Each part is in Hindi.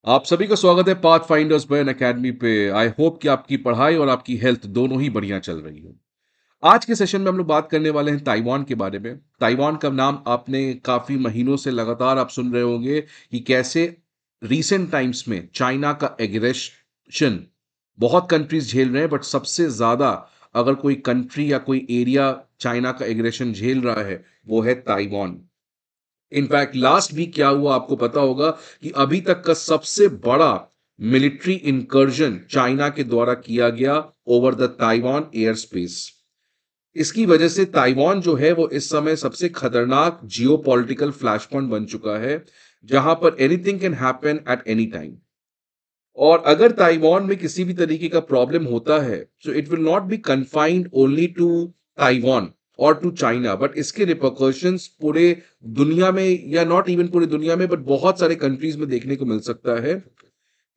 आप सभी का स्वागत है पाथ फाइंडर्स बाय अकेडमी पे। आई होप कि आपकी पढ़ाई और आपकी हेल्थ दोनों ही बढ़िया चल रही हो। आज के सेशन में हम लोग बात करने वाले हैं ताइवान के बारे में। ताइवान का नाम आपने काफी महीनों से लगातार आप सुन रहे होंगे कि कैसे रीसेंट टाइम्स में चाइना का एग्रेशन बहुत कंट्रीज झेल रहे हैं, बट सबसे ज्यादा अगर कोई कंट्री या कोई एरिया चाइना का एग्रेशन झेल रहा है वो है ताइवान। इनफैक्ट लास्ट वीक क्या हुआ आपको पता होगा कि अभी तक का सबसे बड़ा मिलिट्री इंकर्जन चाइना के द्वारा किया गया over the Taiwan air space. इसकी वजह से ताइवान जो है वो इस समय सबसे खतरनाक जियो पॉलिटिकल फ्लैश पॉइंट बन चुका है, जहां पर anything can happen at any time. और अगर ताइवान में किसी भी तरीके का प्रॉब्लम होता है so it will not be confined only to Taiwan और टू चाइना, बट इसके रिपरकशंस पूरे दुनिया में, या नॉट इवन पूरे दुनिया में, बट बहुत सारे कंट्रीज में देखने को मिल सकता है।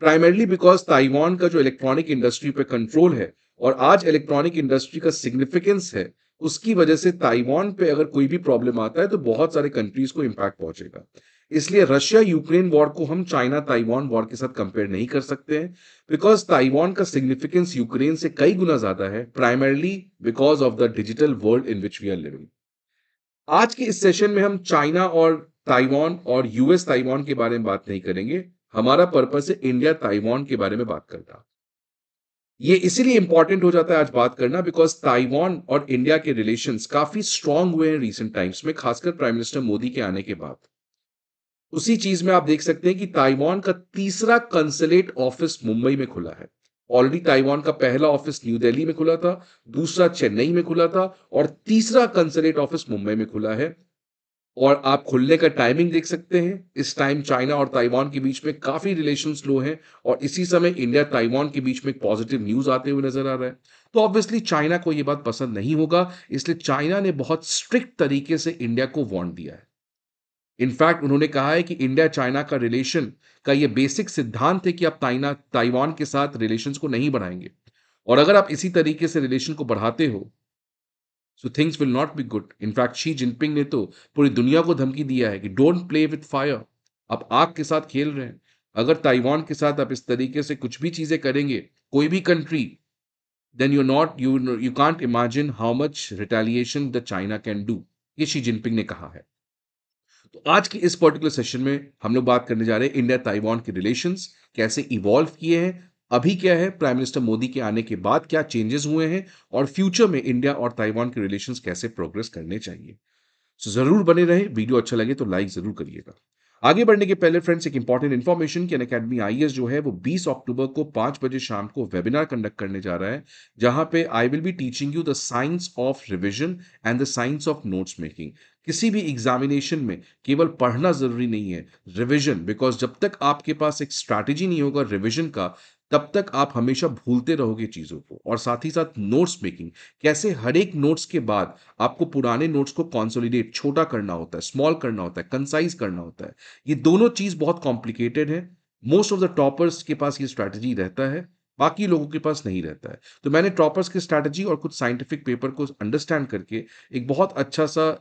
प्राइमरली बिकॉज ताइवान का जो इलेक्ट्रॉनिक इंडस्ट्री पे कंट्रोल है और आज इलेक्ट्रॉनिक इंडस्ट्री का सिग्निफिकेंस है, उसकी वजह से ताइवान पे अगर कोई भी प्रॉब्लम आता है तो बहुत सारे कंट्रीज को इंपैक्ट पहुंचेगा। इसलिए रशिया यूक्रेन वॉर को हम चाइना ताइवान वॉर के साथ कंपेयर नहीं कर सकते हैं, बिकॉज ताइवान का सिग्निफिकेंस यूक्रेन से कई गुना ज्यादा है, primarily because of the digital world in which we are living. आज के इस सेशन में हम चाइना और ताइवान और यूएस ताइवान के बारे में बात नहीं करेंगे। हमारा पर्पस है इंडिया ताइवान के बारे में बात करना। ये इसीलिए इंपॉर्टेंट हो जाता है आज बात करना बिकॉज ताइवान और इंडिया के रिलेशंस काफी स्ट्रांग हुए हैं रिसेंट टाइम्स में, खासकर प्राइम मिनिस्टर मोदी के आने के बाद। उसी चीज में आप देख सकते हैं कि ताइवान का तीसरा कंसुलेट ऑफिस मुंबई में खुला है। ऑलरेडी ताइवान का पहला ऑफिस न्यू दिल्ली में खुला था, दूसरा चेन्नई में खुला था और तीसरा कंसुलेट ऑफिस मुंबई में खुला है। और आप खुलने का टाइमिंग देख सकते हैं। इस टाइम चाइना और ताइवान के बीच में काफी रिलेशंस लो हैं और इसी समय इंडिया ताइवान के बीच में एक पॉजिटिव न्यूज आते हुए नजर आ रहा है। तो ऑब्वियसली चाइना को यह बात पसंद नहीं होगा, इसलिए चाइना ने बहुत स्ट्रिक्ट तरीके से इंडिया को वार्न दिया है। इनफैक्ट उन्होंने कहा है कि इंडिया चाइना का रिलेशन का यह बेसिक सिद्धांत है कि आप ताइवान के साथ रिलेशंस को नहीं बढ़ाएंगे, और अगर आप इसी तरीके से रिलेशन को बढ़ाते हो so things will not be good. In fact she Jinping ने तो पूरी दुनिया को धमकी दिया है कि डोंट प्ले विथ फायर। आप आग के साथ खेल रहे हैं। अगर ताइवान के साथ आप इस तरीके से कुछ भी चीजें करेंगे, कोई भी country, then you can't imagine how much retaliation the China can do. ये शी जिनपिंग ने कहा है। तो आज के इस पर्टिकुलर सेशन में हम लोग बात करने जा रहे हैं इंडिया ताइवान के रिलेशंस कैसे इवॉल्व किए हैं, अभी क्या है, प्राइम मिनिस्टर मोदी के आने के बाद क्या चेंजेस हुए हैं, और फ्यूचर में इंडिया और ताइवान के रिलेशंस कैसे प्रोग्रेस करने चाहिए। सो जरूर बने रहे। वीडियो अच्छा लगे तो लाइक जरूर करिएगा। आगे बढ़ने के पहले फ्रेंड्स एक इंपॉर्टेंट इन्फॉर्मेशन कि अनअकैडमी आईएएस जो है वो 20 अक्टूबर को 5 बजे शाम को वेबिनार कंडक्ट करने जा रहा है, जहां पे I will be teaching you the science of revision and the science of notes making. किसी भी एग्जामिनेशन में केवल पढ़ना जरूरी नहीं है, रिवीजन, बिकॉज जब तक आपके पास एक स्ट्रैटेजी नहीं होगा रिवीजन का, तब तक आप हमेशा भूलते रहोगे चीजों को। और साथ ही साथ नोट्स मेकिंग, कैसे हर एक नोट्स के बाद आपको पुराने नोट्स को कंसोलिडेट, छोटा करना होता है, स्मॉल करना होता है, कंसाइज करना होता है। ये दोनों चीज बहुत कॉम्प्लिकेटेड है। मोस्ट ऑफ द टॉपर्स के पास ये स्ट्रैटेजी रहता है, बाकी लोगों के पास नहीं रहता है। तो मैंने टॉपर्स की स्ट्रैटेजी और कुछ साइंटिफिक पेपर को अंडरस्टैंड करके एक बहुत अच्छा सा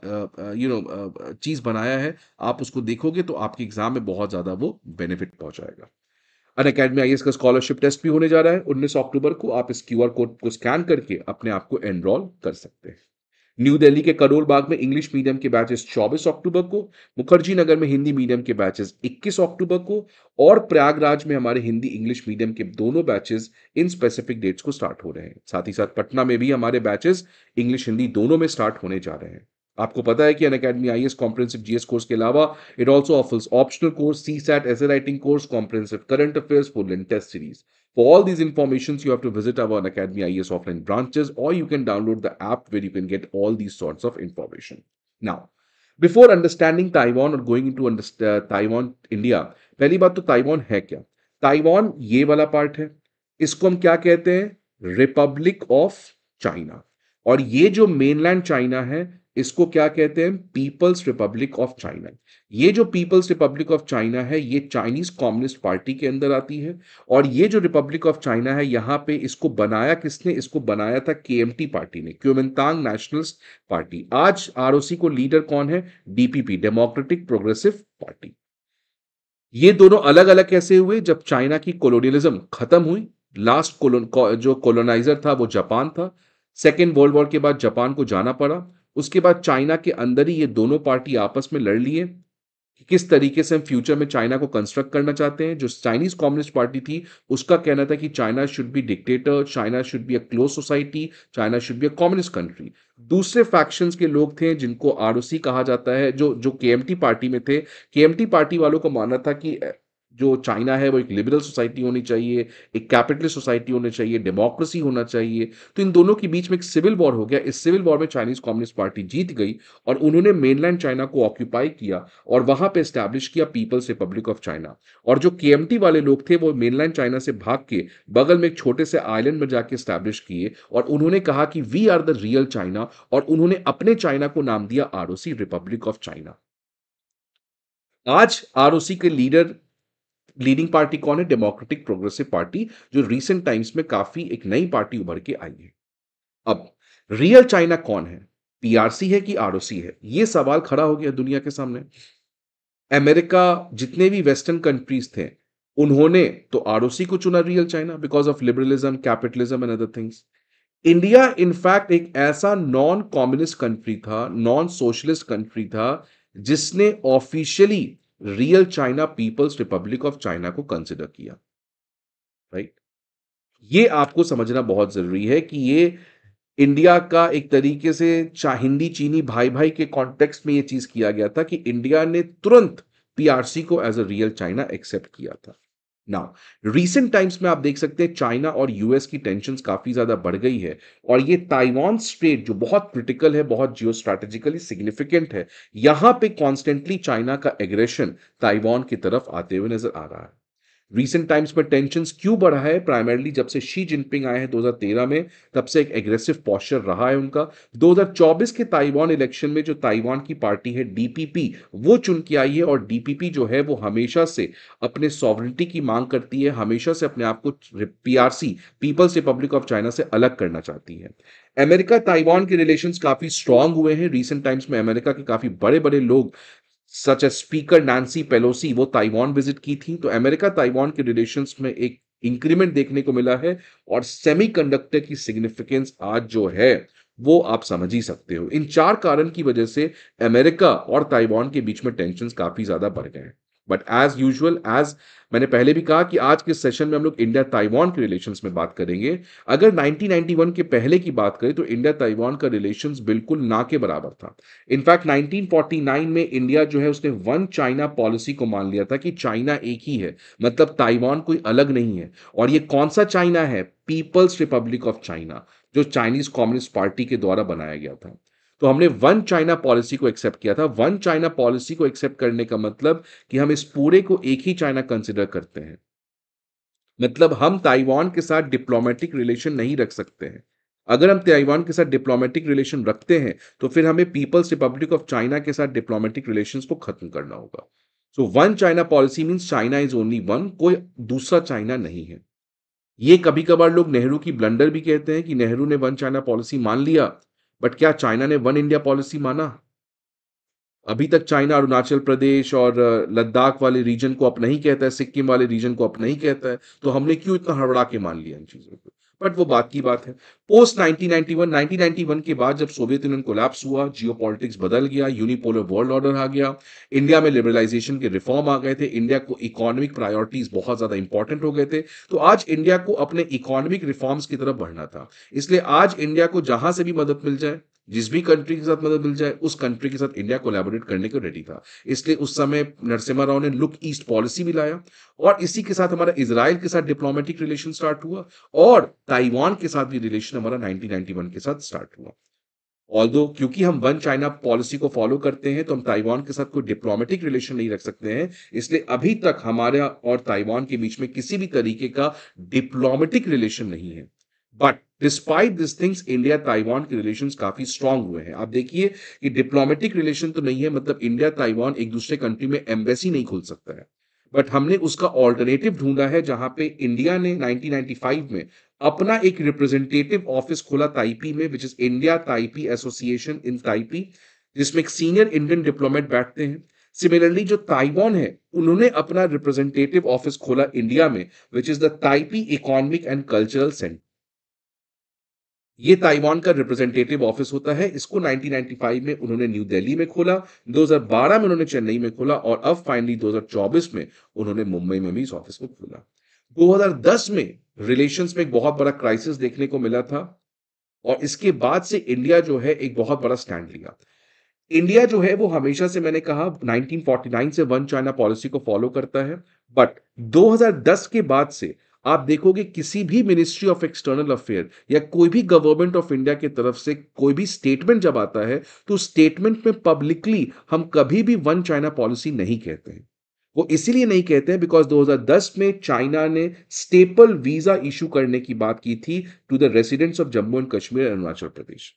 चीज बनाया है। आप उसको देखोगे तो आपके एग्जाम में बहुत ज्यादा वो बेनिफिट पहुंचाएगा। अनअकैडमी आईएएस का स्कॉलरशिप टेस्ट भी होने जा रहा है 19 अक्टूबर को। आप इस क्यूआर कोड को स्कैन करके अपने आप को एनरोल कर सकते हैं। न्यू दिल्ली के करोल बाग में इंग्लिश मीडियम के बैचेस 24 अक्टूबर को, मुखर्जी नगर में हिंदी मीडियम के बैचेस 21 अक्टूबर को, और प्रयागराज में हमारे हिंदी इंग्लिश मीडियम के दोनों बैचेस इन स्पेसिफिक डेट्स को स्टार्ट हो रहे हैं। साथ ही साथ पटना में भी हमारे बैचेस इंग्लिश हिंदी दोनों में स्टार्ट होने जा रहे हैं। आपको पता है कि Unacademy IAS comprehensive GS course के अलावा it also offers optional course, CSAT essay writing course, comprehensive current affairs, full and test series. For all these informations, you have to visit our Unacademy IAS offline branches, or you can download the app where you can get all these sorts of information. Now, before understanding Taiwan or going into Taiwan, India, पहली बात तो ताइवान है क्या? ताइवान ये वाला पार्ट है, इसको हम क्या कहते हैं? Republic of China. और ये जो मेनलैंड चाइना है, इसको क्या कहते हैं? People's Republic of China. ये जो पीपल्स रिपब्लिक ऑफ चाइना है, ये चाइनीज कम्युनिस्ट पार्टी के अंदर आती है। और ये जो रिपब्लिक ऑफ चाइना है, यहां पे इसको बनाया किसने? इसको बनाया था केएमटी पार्टी ने, क्यूमिंतांग नेशनलिस्ट पार्टी। आज आरओसी को लीडर कौन है? DPP, democratic Progressive party. ये दोनों अलग अलग कैसे हुए? जब चाइना की कोलोनियलिज्म खत्म हुई, लास्ट जो कोलोनाइजर था वो जापान था। सेकेंड वर्ल्ड वॉर के बाद जापान को जाना पड़ा। उसके बाद चाइना के अंदर ही ये दोनों पार्टी आपस में लड़ लिए कि किस तरीके से हम फ्यूचर में चाइना को कंस्ट्रक्ट करना चाहते हैं। जो चाइनीज कम्युनिस्ट पार्टी थी, उसका कहना था कि China should be dictator, China should be a close society, China should be a communist country. दूसरे फैक्शंस के लोग थे जिनको आरओसी कहा जाता है, जो जो केएमटी पार्टी में थे। केएमटी पार्टी वालों का मानना था कि जो चाइना है वो एक लिबरल सोसाइटी होनी चाहिए, एक कैपिटलिस्ट सोसाइटी होनी चाहिए, डेमोक्रेसी होना चाहिए। तो इन दोनों के बीच में एक सिविल वॉर हो गया। इस सिविल वॉर में चाइनीज कम्युनिस्ट पार्टी जीत गई और उन्होंने मेनलैंड चाइना को ऑक्यूपाई किया और वहां पे एस्टैब्लिश किया पीपल्स रिपब्लिक ऑफ चाइना। और जो केएमटी वाले लोग थे वो मेनलैंड चाइना से भाग के बगल में एक छोटे से आइलैंड में जाके एस्टैब्लिश किए और उन्होंने कहा कि we are the real China, और उन्होंने अपने चाइना को नाम दिया आरओसी, रिपब्लिक ऑफ चाइना। आज आरओसी के लीडिंग पार्टी कौन है? डेमोक्रेटिक प्रोग्रेसिव पार्टी, जो रिसेंट टाइम्स में काफी एक नई पार्टी उभर के आई है। अब रियल चाइना कौन है? पीआरसी है कि आरओसी है? ये सवाल खड़ा हो गया दुनिया के सामने। अमेरिका, जितने भी वेस्टर्न कंट्रीज थे, उन्होंने तो आरओसी को चुना real China because of liberalism, capitalism and other things. India in fact एक ऐसा नॉन कम्युनिस्ट कंट्री था, नॉन सोशलिस्ट कंट्री था, जिसने officially real China People's Republic of China को कंसिडर किया। राइट? ये आपको समझना बहुत जरूरी है कि ये इंडिया का एक तरीके से हिंदी चीनी भाई भाई के कॉन्टेक्स्ट में ये चीज किया गया था कि इंडिया ने तुरंत पीआरसी को as a real China accept किया था। नाउ रीसेंट टाइम्स में आप देख सकते हैं चाइना और यूएस की टेंशन्स काफी ज्यादा बढ़ गई है, और ये ताइवान स्ट्रेट जो बहुत क्रिटिकल है, बहुत जियो स्ट्रैटेजिकली सिग्निफिकेंट है, यहां पे कॉन्स्टेंटली चाइना का एग्रेशन ताइवान की तरफ आते हुए नजर आ रहा है। रीसेंट टाइम्स में टेंशन्स क्यों बढ़ा है? प्राइमरली जब से शी जिनपिंग आए हैं 2013 में, तब से एक एग्रेसिव पॉस्चर रहा है उनका। 2024 के ताइवान इलेक्शन में जो ताइवान की पार्टी है डीपीपी, वो चुन के आई है, और डीपीपी जो है वो हमेशा से अपने सॉवरेनिटी की मांग करती है, हमेशा से अपने आप को PRC, People's Republic of China से अलग करना चाहती है। अमेरिका ताइवान के रिलेशंस काफी स्ट्रांग हुए हैं। रीसेंट टाइम्स में अमेरिका के काफी बड़े बड़े लोग such as speaker Nancy Pelosi, वो ताइवान विजिट की थी। तो अमेरिका ताइवान के रिलेशंस में एक इंक्रीमेंट देखने को मिला है, और सेमीकंडक्टर की सिग्निफिकेंस आज जो है वो आप समझ ही सकते हो। इन चार कारण की वजह से अमेरिका और ताइवान के बीच में टेंशन्स काफी ज्यादा बढ़ गए हैं। बट एज यूजुअल, एज मैंने पहले भी कहा कि आज के सेशन में हम लोग इंडिया ताइवान के रिलेशंस में बात करेंगे। अगर 1991 के पहले की बात करें तो इंडिया ताइवान का रिलेशंस बिल्कुल ना के बराबर था। इनफैक्ट 1949 में इंडिया जो है उसने वन चाइना पॉलिसी को मान लिया था कि चाइना एक ही है, मतलब ताइवान कोई अलग नहीं है। और ये कौन सा चाइना है? पीपल्स रिपब्लिक ऑफ चाइना, जो चाइनीज कम्युनिस्ट पार्टी के द्वारा बनाया गया था। तो हमने वन चाइना पॉलिसी को एक्सेप्ट किया था। वन चाइना पॉलिसी को एक्सेप्ट करने का मतलब कि हम इस पूरे को एक ही चाइना कंसिडर करते हैं। मतलब हम ताइवान के साथ डिप्लोमेटिक रिलेशन नहीं रख सकते हैं। अगर हम ताइवान के साथ डिप्लोमेटिक रिलेशन रखते हैं तो फिर हमें पीपल्स रिपब्लिक ऑफ चाइना के साथ डिप्लोमेटिक रिलेशंस को खत्म करना होगा। So one China policy means China is only one, कोई दूसरा चाइना नहीं है। ये कभी कभार लोग नेहरू की ब्लंडर भी कहते हैं कि नेहरू ने वन चाइना पॉलिसी मान लिया, बट क्या चाइना ने वन इंडिया पॉलिसी माना? अभी तक चाइना अरुणाचल प्रदेश और लद्दाख वाले रीजन को अपना ही कहता है, सिक्किम वाले रीजन को अपना ही कहता है। तो हमने क्यों इतना हड़बड़ा के मान लिया इन चीजों को? बट वो बात की बात है। पोस्ट 1991 के बाद जब सोवियत यूनियन कोलैप्स हुआ, जियोपॉलिटिक्स बदल गया, यूनिपोलर वर्ल्ड ऑर्डर आ गया, इंडिया में लिबरलाइजेशन के रिफॉर्म आ गए थे, इंडिया को इकोनॉमिक प्रायोरिटीज बहुत ज्यादा इंपॉर्टेंट हो गए थे। तो आज इंडिया को अपने इकोनॉमिक रिफॉर्म्स की तरफ बढ़ना था। इसलिए आज इंडिया को जहां से भी मदद मिल जाए, जिस भी कंट्री के साथ मदद मिल जाए, उस कंट्री के साथ इंडिया कोलैबोरेट करने को रेडी था। इसलिए उस समय नरसिम्हा राव ने लुक ईस्ट पॉलिसी भी लाया, और इसी के साथ हमारा इजराइल के साथ डिप्लोमेटिक रिलेशन स्टार्ट हुआ, और ताइवान के साथ भी रिलेशन हमारा 1991 के साथ स्टार्ट हुआ। ऑल्दो क्योंकि हम वन चाइना पॉलिसी को फॉलो करते हैं तो हम ताइवान के साथ कोई डिप्लोमेटिक रिलेशन नहीं रख सकते हैं। इसलिए अभी तक हमारा और ताइवान के बीच में किसी भी तरीके का डिप्लोमेटिक रिलेशन नहीं है। But despite this things, India Taiwan के रिलेशंस काफी स्ट्रांग हुए हैं। आप देखिए कि डिप्लोमेटिक रिलेशन तो नहीं है, मतलब इंडिया ताइवान एक दूसरे कंट्री में एम्बेसी नहीं खुल सकता है, बट हमने उसका ऑल्टरनेटिव ढूंढा है, जहां पे इंडिया ने 1995 में अपना एक रिप्रेजेंटेटिव ऑफिस खोला ताइपी में, which is India Taipei association in Taipei, जिसमें एक सीनियर इंडियन डिप्लोमेट बैठते हैं, सिमिलरली जो ताइवान है, उन्होंने अपना रिप्रेजेंटेटिव ऑफिस खोला इंडिया में, which is the Taipei economic and cultural centre. ये ताइवान का रिप्रेजेंटेटिव ऑफिस होता है। इसको 1995 में उन्होंने न्यू दिल्ली में खोला, 2012 में उन्होंने चेन्नई में खोला और अब फाइनली 2024 में उन्होंने मुंबई में भी इस ऑफिस को खोला। 2010 में रिलेशंस में एक बहुत बड़ा क्राइसिस देखने को मिला था और इसके बाद से इंडिया जो है एक बहुत बड़ा स्टैंड लिया। इंडिया जो है वो हमेशा से, मैंने कहा, 1949 से वन चाइना पॉलिसी को फॉलो करता है, बट 2010 के बाद से आप देखोगे किसी भी मिनिस्ट्री ऑफ एक्सटर्नल अफेयर या कोई भी गवर्नमेंट ऑफ इंडिया की तरफ से कोई भी स्टेटमेंट जब आता है तो स्टेटमेंट में पब्लिकली हम कभी भी वन चाइना पॉलिसी नहीं कहते हैं। वो इसीलिए नहीं कहते हैं बिकॉज 2010 में चाइना ने स्टेपल वीजा इशू करने की बात की थी to the residents of Jammu and Kashmir and Arunachal Pradesh,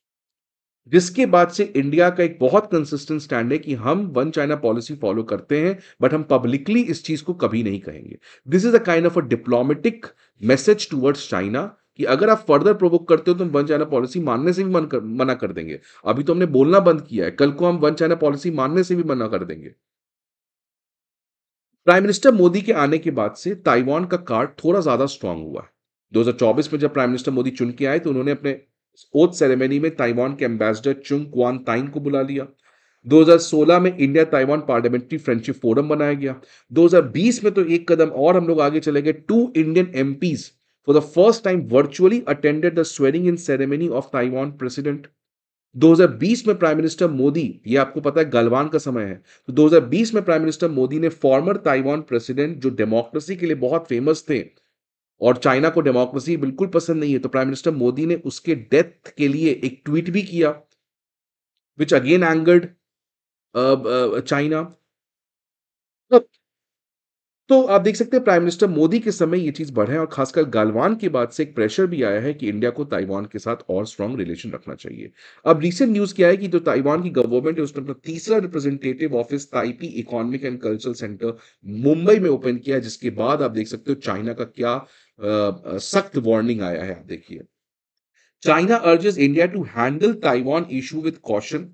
जिसके बाद से इंडिया का एक बहुत कंसिस्टेंट स्टैंड है कि हम वन चाइना पॉलिसी फॉलो करते हैं, बट हम पब्लिकली इस चीज को कभी नहीं कहेंगे। This is a kind of a diplomatic message towards China कि अगर आप फर्दर प्रोवोक करते हो तो हम वन चाइना पॉलिसी मानने से भी मना कर देंगे। अभी तो हमने बोलना बंद किया है, कल को हम वन चाइना पॉलिसी मानने से भी मना कर देंगे। प्राइम मिनिस्टर मोदी के आने के बाद से ताइवान का कार्ड थोड़ा ज्यादा स्ट्रांग हुआ है। 2024 में जब प्राइम मिनिस्टर मोदी चुन के आए तो उन्होंने अपने ओथ सेरेमनी में ताइवान के एम्बेसडर चुंग क्वान ताइन को बुला लिया। 2016 में India Taiwan parliamentary friendship forum बनाया गया। 2020 में तो एक कदम और हम लोग आगे चले गए, 2 Indian MPs for the first time virtually attended the swearing in ceremony of Taiwan president. 2020 में प्राइम मिनिस्टर मोदी, ये आपको पता है गलवान का समय है, तो 2020 में प्राइम मिनिस्टर मोदी ने फॉर्मर ताइवान प्रेसिडेंट जो डेमोक्रेसी के लिए बहुत फेमस थे और चाइना को डेमोक्रेसी बिल्कुल पसंद नहीं है, तो प्राइम मिनिस्टर मोदी ने उसके डेथ के लिए एक ट्वीट भी किया विच अगेन एंगर्ड चाइना। तो आप देख सकते हैं प्राइम मिनिस्टर मोदी के समय ये चीज बढ़े और खासकर गलवान के बाद से एक प्रेशर भी आया है कि इंडिया को ताइवान के साथ और स्ट्रांग रिलेशन रखना चाहिए। अब रीसेंट न्यूज क्या है कि जो ताइवान की गवर्नमेंट है उसने अपना तीसरा representative office Taipei economic and cultural centre Mumbai में ओपन किया, जिसके बाद आप देख सकते हो चाइना का क्या सख्त वार्निंग आया है। आप देखिए, China urges India to handle Taiwan issue with caution,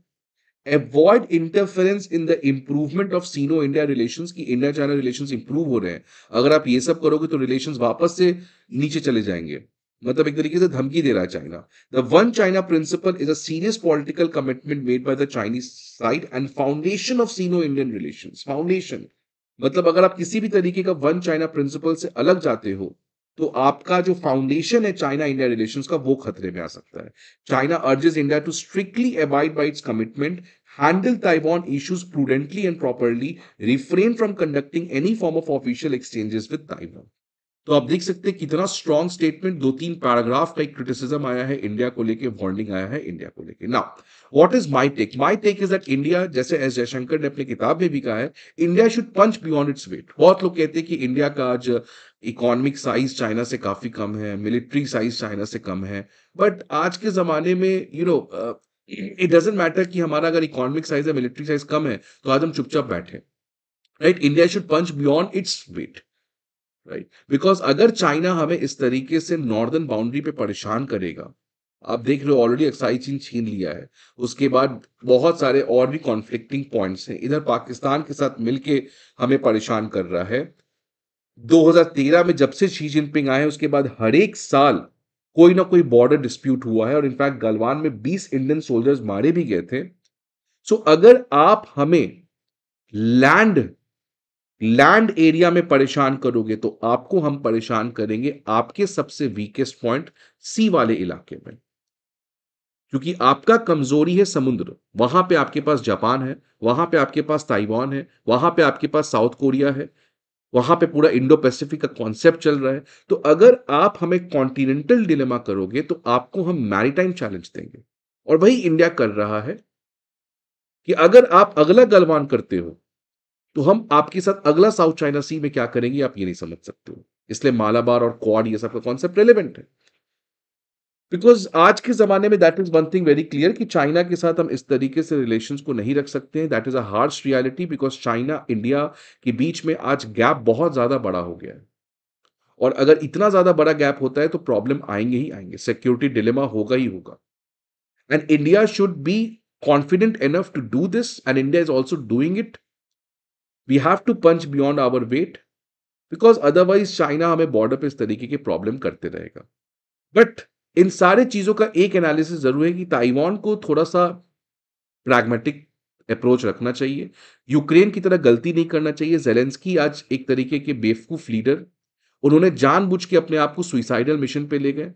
avoid interference in the improvement of Sino India relations, की इंडिया चाइना रिलेशंस इंप्रूव हो रहे हैं, अगर आप ये सब करोगे तो रिलेशंस वापस से नीचे चले जाएंगे। मतलब एक तरीके से धमकी दे रहा है China. The one China principal is a serious political commitment made by the Chinese side and foundation of Sino Indian relations. Foundation मतलब अगर आप किसी भी तरीके का वन चाइना प्रिंसिपल से अलग जाते हो तो आपका जो फाउंडेशन है चाइना इंडिया रिलेशंस का वो खतरे में आ सकता है। China urges India to strictly abide by its commitment, handle Taiwan issues prudently and properly, refrain from conducting any form of official exchanges with Taiwan। तो आप देख सकते हैं कितना स्ट्रॉन्ग स्टेटमेंट, 2-3 पैराग्राफ का एक क्रिटिसिज्म आया है इंडिया को लेके, वार्निंग आया है इंडिया को लेके। Now what is my take? My take is that India, जैसे एस जयशंकर ने अपनी किताब में भी कहा है, India should punch beyond its weight. बहुत लोग कहते हैं कि इंडिया का आज इकोनॉमिक साइज चाइना से काफी कम है, मिलिट्री साइज चाइना से कम है, बट आज के जमाने में इट डजेंट मैटर कि हमारा अगर इकोनॉमिक साइज है, मिलिट्री साइज कम है, तो आज हम चुपचाप बैठे। Right, India should punch beyond its weight. Right, because अगर चाइना हमें इस तरीके से नॉर्दर्न बाउंड्री पे परेशान करेगा, आप देख रहे हो ऑलरेडी अक्साई चीन छीन लिया है, उसके बाद बहुत सारे और भी कॉन्फ्लिक्टिंग पॉइंट्स हैं, इधर पाकिस्तान के साथ मिलके हमें परेशान कर रहा है। 2013 में जब से शी जिनपिंग आए उसके बाद हर एक साल कोई ना कोई बॉर्डर डिस्प्यूट हुआ है और इनफैक्ट गलवान में 20 इंडियन सोल्जर्स मारे भी गए थे। सो अगर आप हमें लैंड लैंड एरिया में परेशान करोगे तो आपको हम परेशान करेंगे आपके सबसे वीकेस्ट पॉइंट सी वाले इलाके में, क्योंकि आपका कमजोरी है समुद्र। वहां पे आपके पास जापान है, वहां पे आपके पास ताइवान है, वहां पे आपके पास साउथ कोरिया है, वहां पे पूरा इंडो पैसिफिक का कॉन्सेप्ट चल रहा है। तो अगर आप हमें कॉन्टिनेंटल डिलेमा करोगे तो आपको हम मैरीटाइम चैलेंज देंगे, और वही इंडिया कर रहा है कि अगर आप अगला गलवान करते हो तो हम आपके साथ अगला साउथ चाइना सी में क्या करेंगे आप ये नहीं समझ सकते हो। इसलिए मालाबार और क्वाड ये सब का कॉन्सेप्ट रेलेवेंट है, बिकॉज आज के जमाने में that is one thing very clear कि चाइना के साथ हम इस तरीके से रिलेशंस को नहीं रख सकते हैं। That is a harsh reality, because China India के बीच में आज गैप बहुत ज्यादा बड़ा हो गया है, और अगर इतना ज्यादा बड़ा गैप होता है तो प्रॉब्लम आएंगे ही आएंगे, सिक्योरिटी डिलेमा होगा ही होगा। And India should be confident enough to do this, and India is also doing it. We have to punch beyond our weight, because otherwise China हमें बॉर्डर पे इस तरीके के प्रॉब्लम करते रहेगा। बट इन सारे चीजों का एक एनालिसिस जरूर है कि ताइवान को थोड़ा सा प्रैग्मेटिक अप्रोच रखना चाहिए। यूक्रेन की तरह गलती नहीं करना चाहिए। ज़ेलेंस्की आज एक तरीके के बेवकूफ लीडर, उन्होंने जानबूझ के अपने आप को सुइसाइडल मिशन पे ले गए।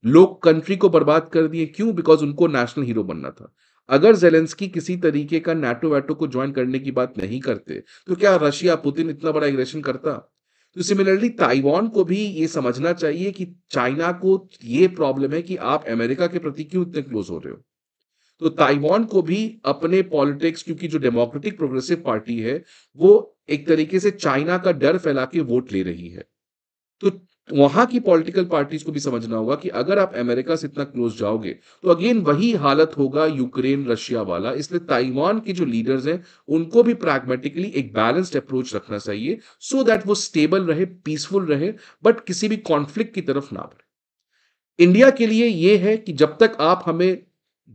लोग कंट्री को बर्बाद कर दिए। क्यों? बिकॉज़ उनको नेशनल हीरो बनना था। अगर ज़ेलेंस्की किसी तरीके का नाटो-वाटो को जॉइन करने की बात नहीं करते, तो क्या रशिया, पुतिन इतना बड़ा एग्रेशन करता? तो सिमिलरली ताइवान को भी ये समझना चाहिए कि चाइना को ये प्रॉब्लम है कि आप अमेरिका के प्रति क्यों इतने क्लोज़ हो रहे हो? तो ताइवान को भी अपने पॉलिटिक्स, क्योंकि जो डेमोक्रेटिक प्रोग्रेसिव पार्टी है, वो एक तरीके से चाइना का डर फैला के वोट ले रही है। तो वहां की पॉलिटिकल पार्टीज को भी समझना होगा कि अगर आप अमेरिका से इतना क्लोज जाओगे, तो अगेन वही हालत होगा यूक्रेन रशिया वाला। इसलिए ताइवान के जो लीडर्स हैं, उनको भी प्रैग्मेटिकली एक बैलेंस्ड अप्रोच रखना चाहिए, सो दैट वो स्टेबल रहे, पीसफुल रहे, बट किसी भी कॉन्फ्लिक्ट की तरफ ना बढ़े। इंडिया के लिए ये है कि जब तक आप हमें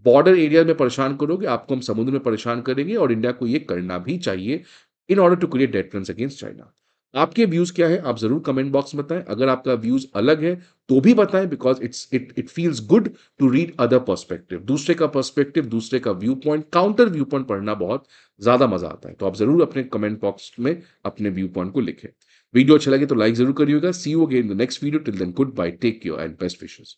बॉर्डर एरिया में परेशान करोगे, आपको हम समुद्र में परेशान करेंगे, और इंडिया को ये करना भी चाहिए in order to create deterrence against China. आपके व्यूज क्या है? आप जरूर कमेंट बॉक्स में बताएं। अगर आपका व्यूज अलग है तो भी बताएं, because it feels good to read other perspective. दूसरे का पर्सपेक्टिव, दूसरे का view point, counter view point पढ़ना बहुत ज्यादा मजा आता है। तो आप जरूर अपने कमेंट बॉक्स में अपने व्यू पॉइंट को लिखें। वीडियो अच्छा लगे तो लाइक जरूर करिएगा। See you again in the next video. Till then goodbye, take care and best wishes.